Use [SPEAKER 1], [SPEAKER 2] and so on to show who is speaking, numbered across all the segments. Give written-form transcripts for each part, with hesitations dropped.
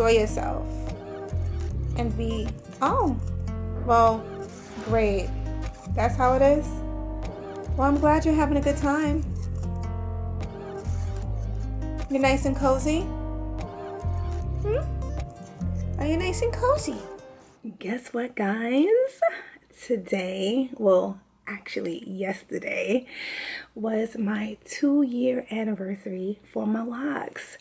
[SPEAKER 1] enjoy yourself and be, oh, well, great. That's how it is. Well, I'm glad you're having a good time. You're nice and cozy? Are you nice and cozy? Guess what, guys? Today, well, actually yesterday, was my 2-year anniversary for my locks.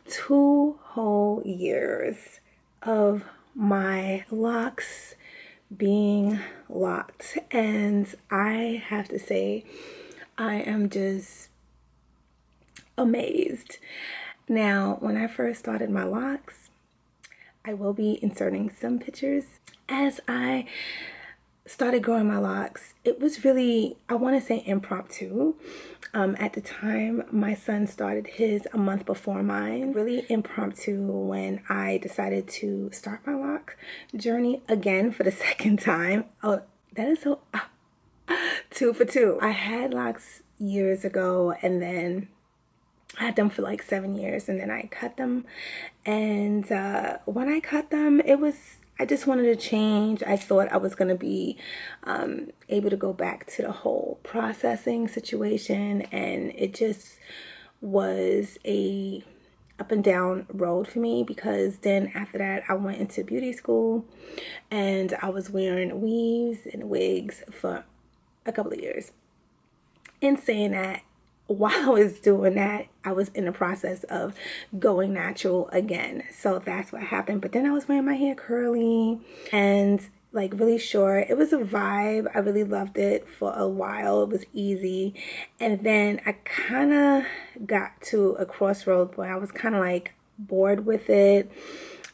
[SPEAKER 1] 2 whole years of my locks being locked, and I have to say I am just amazed. Now, when I first started my locks, I will be inserting some pictures. As I started growing my locks, it was really, I want to say, impromptu. At the time, my son started his a month before mine. Really impromptu when I decided to start my lock journey again for the second time. Oh, that is so 2 for 2. I had locks years ago, and then I had them for like 7 years, and then I cut them. And when I cut them, I just wanted to change. I thought I was going to be able to go back to the whole processing situation, and it just was a up and down road for me, because then after that I went into beauty school and I was wearing weaves and wigs for a couple of years. In saying that, while I was doing that, I was in the process of going natural again. So that's what happened. But then I was wearing my hair curly and like really short. It was a vibe. I really loved it for a while. It was easy. And then I kind of got to a crossroad where I was kind of like bored with it.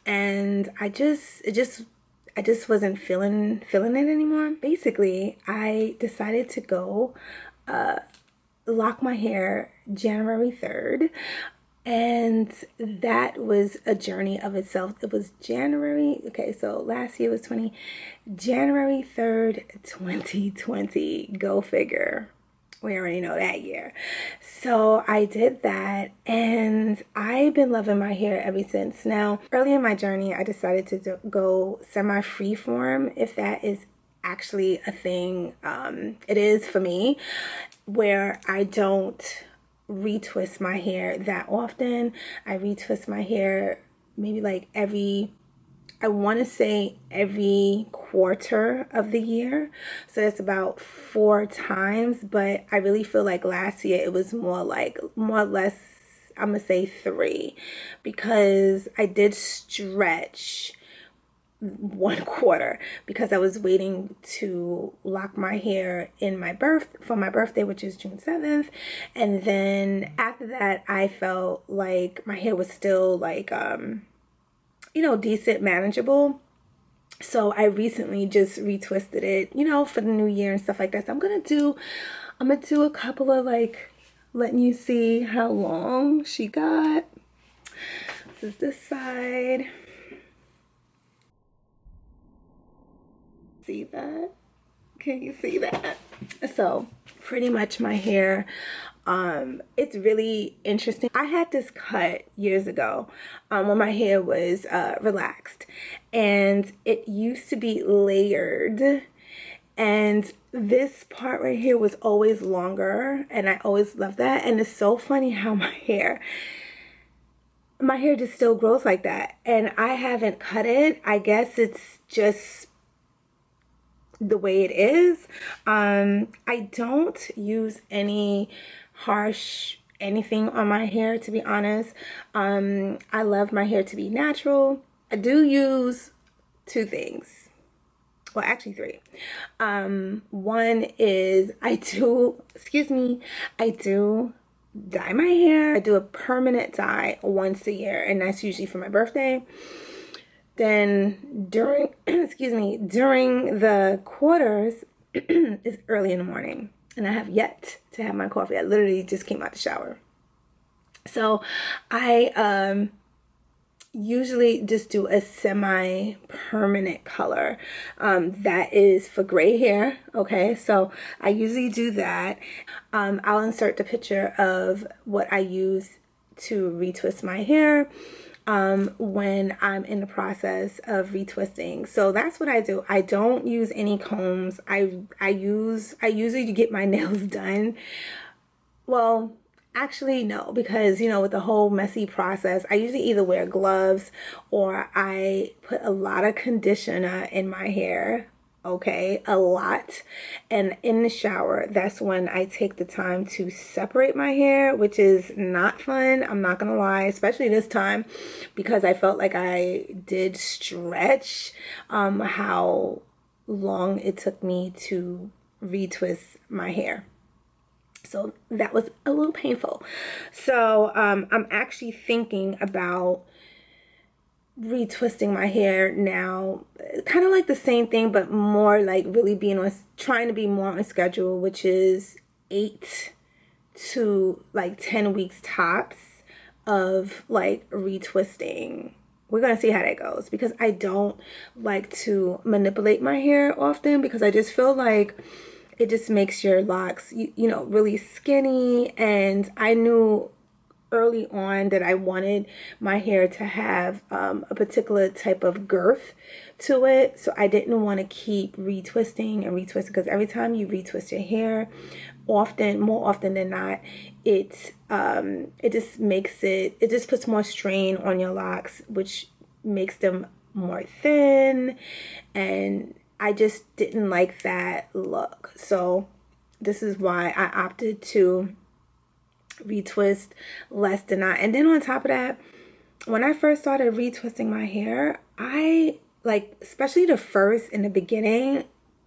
[SPEAKER 1] And I just wasn't feeling it anymore. Basically, I decided to go lock my hair January 3rd, and that was a journey of itself. It was January, okay, so last year was January 3rd, 2020. Go figure. We already know that year. So I did that, and I've been loving my hair ever since. Now, early in my journey, I decided to go semi-freeform, if that is actually a thing. It is for me, where I don't retwist my hair that often. I retwist my hair maybe like I want to say every quarter of the year. So that's about 4 times, but I really feel like last year it was more or less, I'm gonna say 3, because I did stretch 1 quarter because I was waiting to lock my hair for my birthday, which is June 7th. And then after that, I felt like my hair was still like, decent, manageable. So I recently just retwisted it, for the new year and stuff like that. So I'm gonna do a couple of like, letting you see how long she got. This is this side. See that? Can you see that? So pretty much my hair, it's really interesting. I had this cut years ago when my hair was relaxed, and it used to be layered, and this part right here was always longer, and I always loved that. And it's so funny how my hair just still grows like that, and I haven't cut it. I guess it's just the way it is. I don't use any harsh anything on my hair, to be honest. I love my hair to be natural. I do use 2 things. Well, actually 3. One is I do dye my hair. I do a permanent dye once a year, and that's usually for my birthday. Then during the quarters, it's early in the morning, and I have yet to have my coffee. I literally just came out the shower. So I usually just do a semi-permanent color that is for gray hair. Okay, so I usually do that. I'll insert the picture of what I use to retwist my hair. when I'm in the process of retwisting. So that's what I do. I don't use any combs. I usually get my nails done. Well, actually no, because with the whole messy process, I usually either wear gloves or I put a lot of conditioner in my hair. Okay, a lot. And in the shower, that's when I take the time to separate my hair, which is not fun. I'm not gonna lie, especially this time, because I felt like I did stretch how long it took me to retwist my hair. So that was a little painful. So I'm actually thinking about retwisting my hair now, kind of like the same thing, but more like really trying to be more on schedule, which is 8 to like 10 weeks tops of like retwisting. We're gonna see how that goes, because I don't like to manipulate my hair often, because I just feel like it just makes your locks really skinny. And I knew early on that I wanted my hair to have a particular type of girth to it, so I didn't want to keep retwisting and retwisting, because every time you retwist your hair, more often than not, it just puts more strain on your locks, which makes them more thin, and I just didn't like that look. So this is why I opted to retwist less than not. And then on top of that, when I first started retwisting my hair, I especially in the beginning,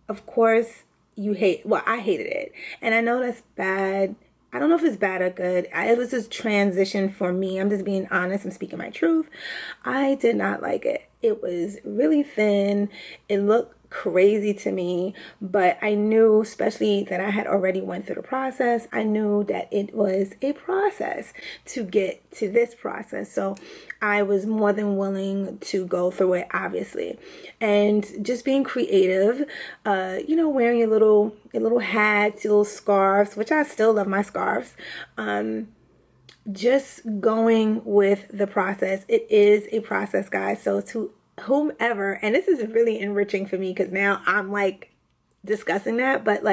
[SPEAKER 1] of course, I hated it. And I know that's bad. I don't know if it's bad or good. It was just transition for me. I'm just being honest and speaking my truth. I did not like it. It was really thin. It looked crazy to me, but I knew, especially that I had already went through the process, I knew that it was a process to get to this process. So I was more than willing to go through it, obviously. And just being creative, wearing your little hats, your little scarves, which I still love my scarves. Just going with the process. It is a process, guys. So to whomever, and this is really enriching for me, because now I'm like discussing that, but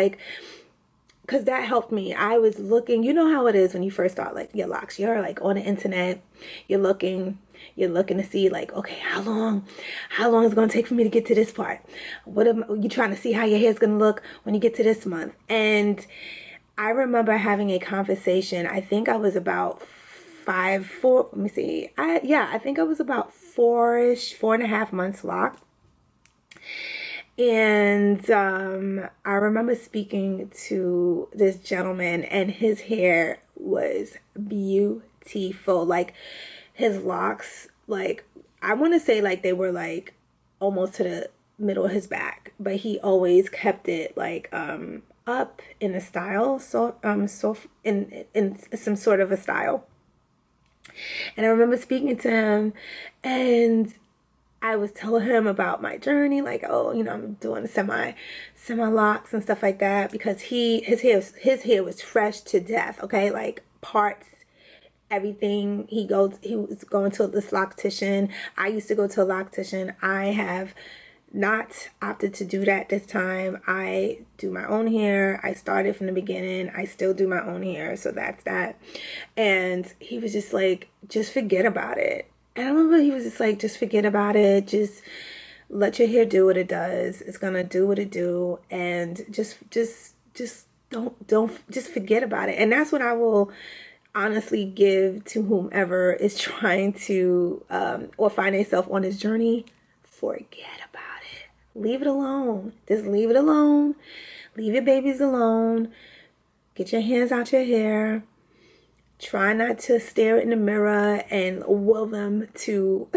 [SPEAKER 1] because that helped me. I was looking, you know how it is when you first start your locks, you're on the internet, you're looking to see okay, how long is it going to take for me to get to this part? What am you trying to see how your hair's going to look when you get to this month? And I remember having a conversation. I think I was about let me see. I think I was about 4.5 months locked. And I remember speaking to this gentleman, and his hair was beautiful. His locks, I want to say they were almost to the middle of his back, but he always kept it up in a style, so in some sort of a style. And I remember speaking to him, and I was telling him about my journey, I'm doing semi locks and stuff like that, because his hair was fresh to death. Okay, parts, everything. He was going to this loctician. I used to go to a loctician. I have not opted to do that this time. I do my own hair. I started from the beginning. I still do my own hair, so that's that. And he was just just forget about it. And I remember he was just just forget about it. Just let your hair do what it does. It's gonna do what it do, and just don't just forget about it. And that's what I will honestly give to whomever is trying to or find themselves on this journey. Forget about it. Leave it alone. Just leave it alone. Leave your babies alone. Get your hands out your hair. Try not to stare in the mirror and will them to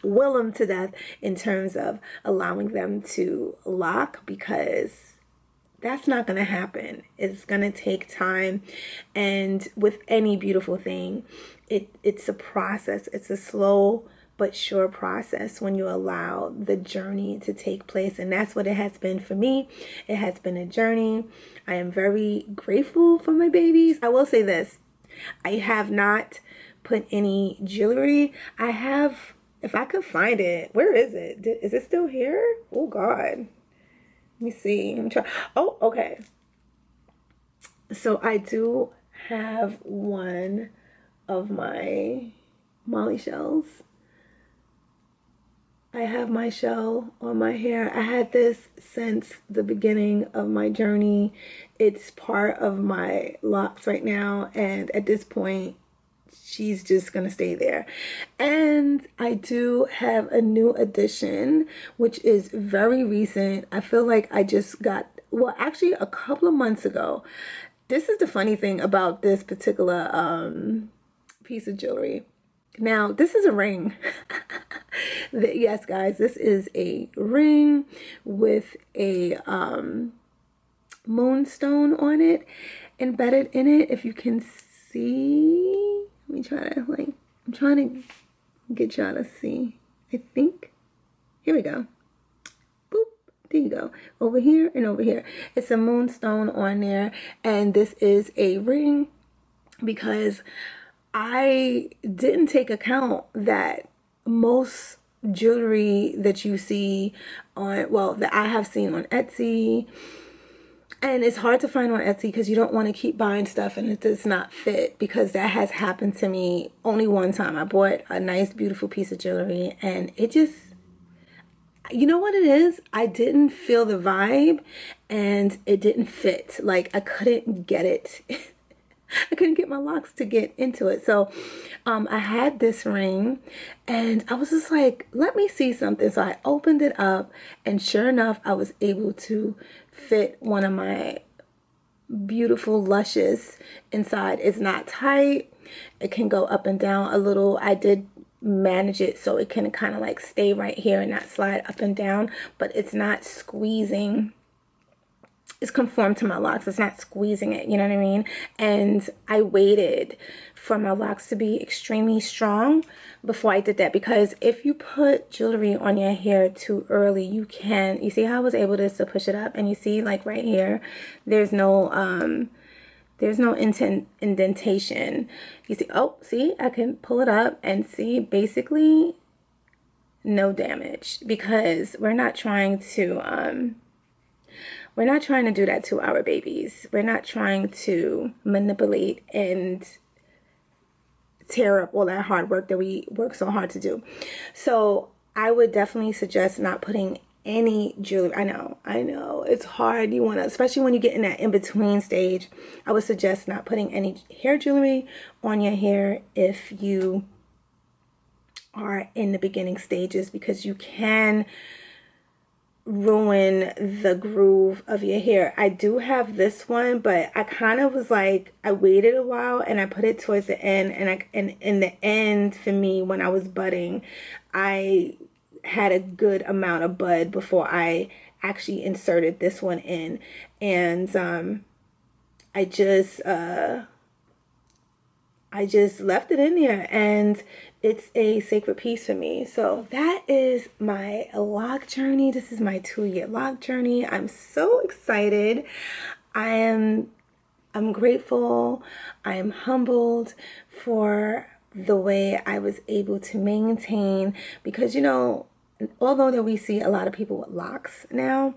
[SPEAKER 1] will them to death in terms of allowing them to lock, because that's not going to happen. It's going to take time. And with any beautiful thing, it's a process. It's a slow but sure process when you allow the journey to take place. And that's what it has been for me. It has been a journey. I am very grateful for my babies. I will say this. I have not put any jewelry. I have, if I could find it, where is it? Is it still here? Oh God. Let me see. I'm trying. Oh, okay. So I do have one of my Molly shells. I have my shell on my hair. I had this since the beginning of my journey. It's part of my locks right now, and at this point she's just gonna stay there. And I do have a new addition, which is very recent. I feel like I just got, well, actually a couple of months ago. This is the funny thing about this particular piece of jewelry. Now, this is a ring. Yes, guys, this is a ring with a moonstone on it, embedded in it. If you can see, let me try to, like, I'm trying to get y'all to see. I think, here we go. Boop, there you go. Over here and over here. It's a moonstone on there, and this is a ring because I didn't take account that most jewelry that you see on, well, that I have seen on Etsy, and it's hard to find on Etsy because you don't want to keep buying stuff and it does not fit, because that has happened to me only one time. I bought a nice, beautiful piece of jewelry and it just, you know what it is? I didn't feel the vibe and it didn't fit. Like, I couldn't get it. I couldn't get my locks to get into it. So I had this ring and I was just like, let me see something. So I opened it up and sure enough, I was able to fit one of my beautiful luscious inside. It's not tight. It can go up and down a little. I did manage it so it can kind of like stay right here and not slide up and down, but it's not squeezing. It's conformed to my locks. It's not squeezing it, you know what I mean? And I waited for my locks to be extremely strong before I did that, because if you put jewelry on your hair too early, you see how I was able to push it up, and you see like right here, there's no indentation. You see, oh, see, I can pull it up and see basically no damage, because we're not trying to do that to our babies. We're not trying to manipulate and tear up all that hard work that we work so hard to do. So I would definitely suggest not putting any jewelry. I know, it's hard. You want to, especially when you get in that in-between stage, I would suggest not putting any hair jewelry on your hair if you are in the beginning stages, because you can ruin the groove of your hair. I do have this one, but I kind of was like, I waited a while and I put it towards the end, and in the end, for me, when I was budding, I had a good amount of bud before I actually inserted this one in. And I just left it in there, and it's a sacred piece for me. So that is my lock journey. This is my 2-year lock journey. I'm so excited. I'm grateful. I am humbled for the way I was able to maintain, because, you know, although that we see a lot of people with locks now,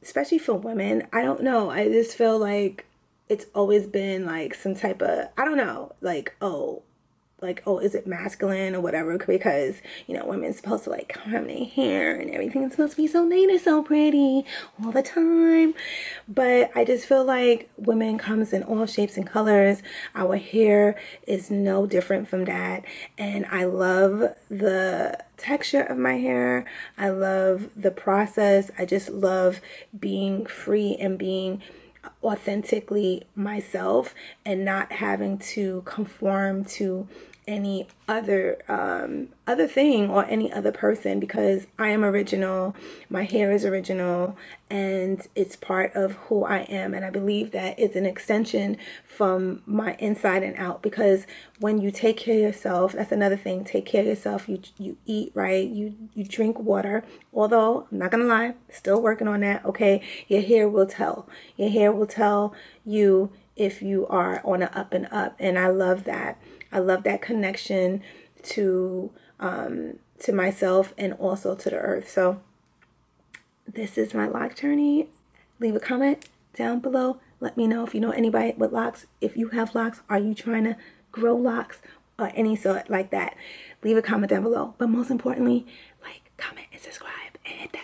[SPEAKER 1] especially for women, I don't know, I just feel like it's always been like some type of, I don't know, like, oh, is it masculine or whatever? Because, you know, women's supposed to like comb their hair and everything. It's supposed to be so neat and so pretty all the time. But I just feel like women comes in all shapes and colors. Our hair is no different from that. And I love the texture of my hair. I love the process. I just love being free and being authentically myself and not having to conform to any other thing or any other person, because I am original, my hair is original, and it's part of who I am. And I believe that it's an extension from my inside and out, because when you take care of yourself, that's another thing, take care of yourself, you eat right, you drink water. Although I'm not gonna lie, still working on that, okay? Your hair will tell you if you are on an up and up, and I love that. I love that connection to myself and also to the earth. So this is my lock journey. Leave a comment down below. Let me know if you know anybody with locks. If you have locks, are you trying to grow locks or any sort like that? Leave a comment down below. But most importantly, like, comment, and subscribe, and hit that